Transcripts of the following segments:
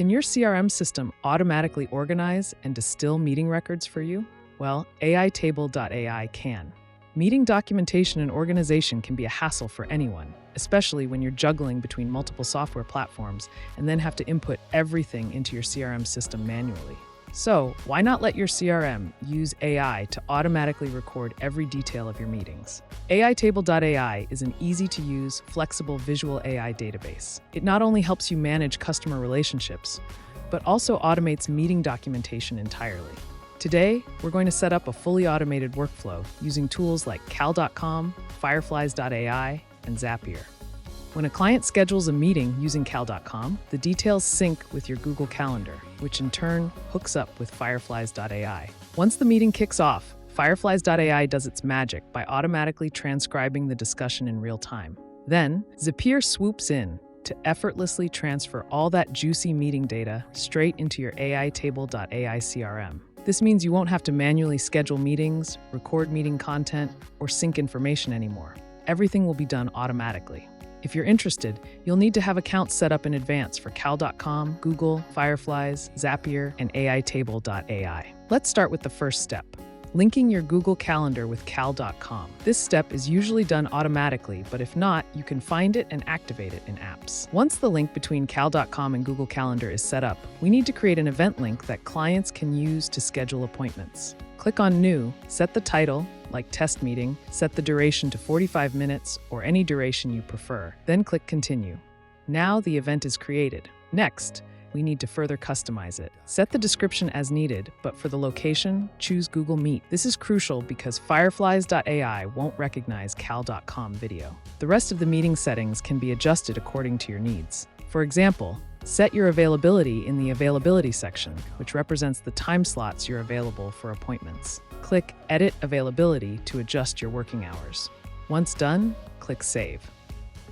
Can your CRM system automatically organize and distill meeting records for you? Well, AITable.ai can. Meeting documentation and organization can be a hassle for anyone, especially when you're juggling between multiple software platforms and then have to input everything into your CRM system manually. So, why not let your CRM use AI to automatically record every detail of your meetings? AITable.ai is an easy-to-use, flexible visual AI database. It not only helps you manage customer relationships, but also automates meeting documentation entirely. Today, we're going to set up a fully automated workflow using tools like cal.com, Fireflies.ai, and Zapier. When a client schedules a meeting using cal.com, the details sync with your Google Calendar, which in turn hooks up with Fireflies.ai. Once the meeting kicks off, Fireflies.ai does its magic by automatically transcribing the discussion in real time. Then, Zapier swoops in to effortlessly transfer all that juicy meeting data straight into your AITable.ai CRM. This means you won't have to manually schedule meetings, record meeting content, or sync information anymore. Everything will be done automatically. If you're interested, you'll need to have accounts set up in advance for cal.com, Google, Fireflies, Zapier, and AITable.ai. Let's start with the first step, linking your Google Calendar with cal.com. This step is usually done automatically, but if not, you can find it and activate it in apps. Once the link between cal.com and Google Calendar is set up, we need to create an event link that clients can use to schedule appointments. Click on New, set the title, like Test Meeting, set the duration to 45 minutes or any duration you prefer, then click Continue. Now the event is created. Next, we need to further customize it. Set the description as needed, but for the location, choose Google Meet. This is crucial because Fireflies.ai won't recognize cal.com video. The rest of the meeting settings can be adjusted according to your needs. For example, set your availability in the Availability section, which represents the time slots you're available for appointments. Click Edit Availability to adjust your working hours. Once done, click Save.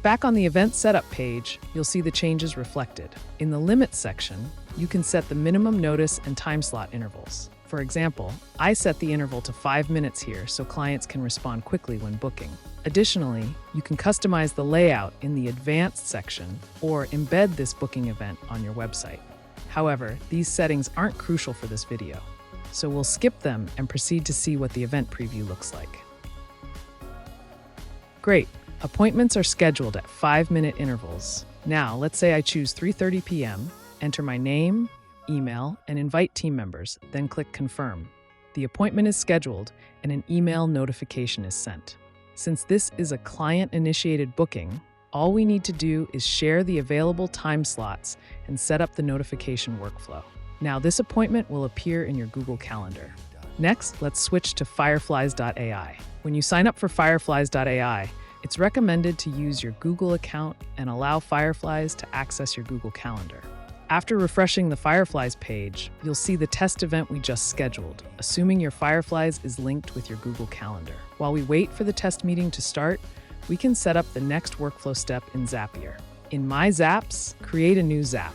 Back on the Event Setup page, you'll see the changes reflected. In the Limits section, you can set the minimum notice and time slot intervals. For example, I set the interval to 5 minutes here so clients can respond quickly when booking. Additionally, you can customize the layout in the Advanced section or embed this booking event on your website. However, these settings aren't crucial for this video, so we'll skip them and proceed to see what the event preview looks like. Great. Appointments are scheduled at 5-minute intervals. Now, let's say I choose 3:30 p.m., enter my name, email, and invite team members, then click Confirm. The appointment is scheduled and an email notification is sent. Since this is a client-initiated booking, all we need to do is share the available time slots and set up the notification workflow. Now this appointment will appear in your Google Calendar. Next, let's switch to Fireflies.ai. When you sign up for Fireflies.ai, it's recommended to use your Google account and allow Fireflies to access your Google Calendar. After refreshing the Fireflies page, you'll see the test event we just scheduled, assuming your Fireflies is linked with your Google Calendar. While we wait for the test meeting to start, we can set up the next workflow step in Zapier. In My Zaps, create a new Zap.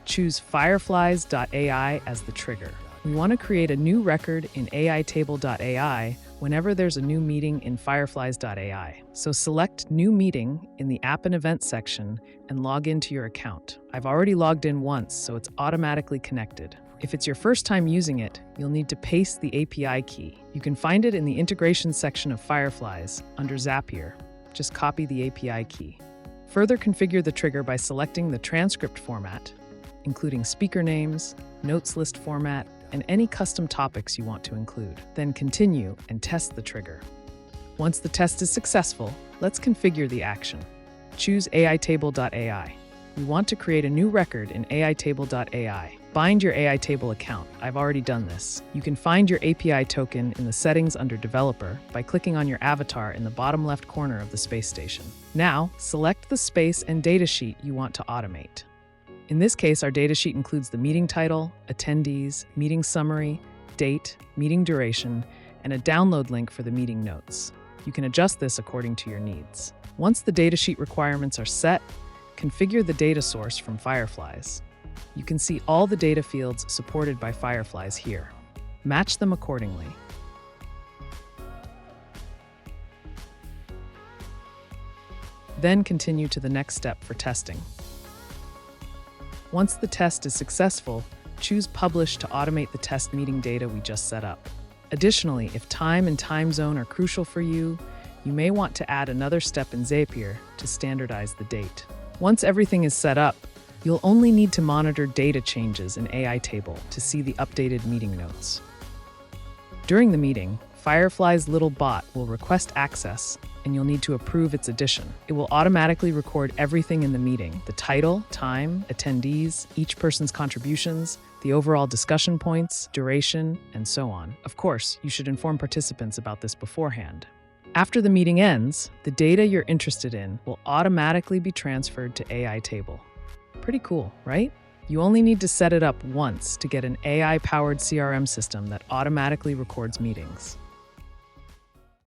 Choose Fireflies.ai as the trigger. We want to create a new record in AITable.ai whenever there's a new meeting in Fireflies.ai. So select New Meeting in the App and Events section and log into your account. I've already logged in once, so it's automatically connected. If it's your first time using it, you'll need to paste the API key. You can find it in the Integration section of Fireflies under Zapier. Just copy the API key. Further configure the trigger by selecting the transcript format, including speaker names, notes list format, and any custom topics you want to include. Then continue and test the trigger. Once the test is successful, let's configure the action. Choose AITable.ai. We want to create a new record in AITable.ai. Bind your Aitable account. I've already done this. You can find your API token in the settings under Developer by clicking on your avatar in the bottom left corner of the space station. Now, select the space and datasheet you want to automate. In this case, our datasheet includes the meeting title, attendees, meeting summary, date, meeting duration, and a download link for the meeting notes. You can adjust this according to your needs. Once the datasheet requirements are set, configure the data source from Fireflies. You can see all the data fields supported by Fireflies here. Match them accordingly. Then continue to the next step for testing. Once the test is successful, choose Publish to automate the test meeting data we just set up. Additionally, if time and time zone are crucial for you, you may want to add another step in Zapier to standardize the date. Once everything is set up, you'll only need to monitor data changes in AITable to see the updated meeting notes. During the meeting, Firefly's little bot will request access, and you'll need to approve its addition. It will automatically record everything in the meeting: the title, time, attendees, each person's contributions, the overall discussion points, duration, and so on. Of course, you should inform participants about this beforehand. After the meeting ends, the data you're interested in will automatically be transferred to AITable. Pretty cool, right? You only need to set it up once to get an AI-powered CRM system that automatically records meetings.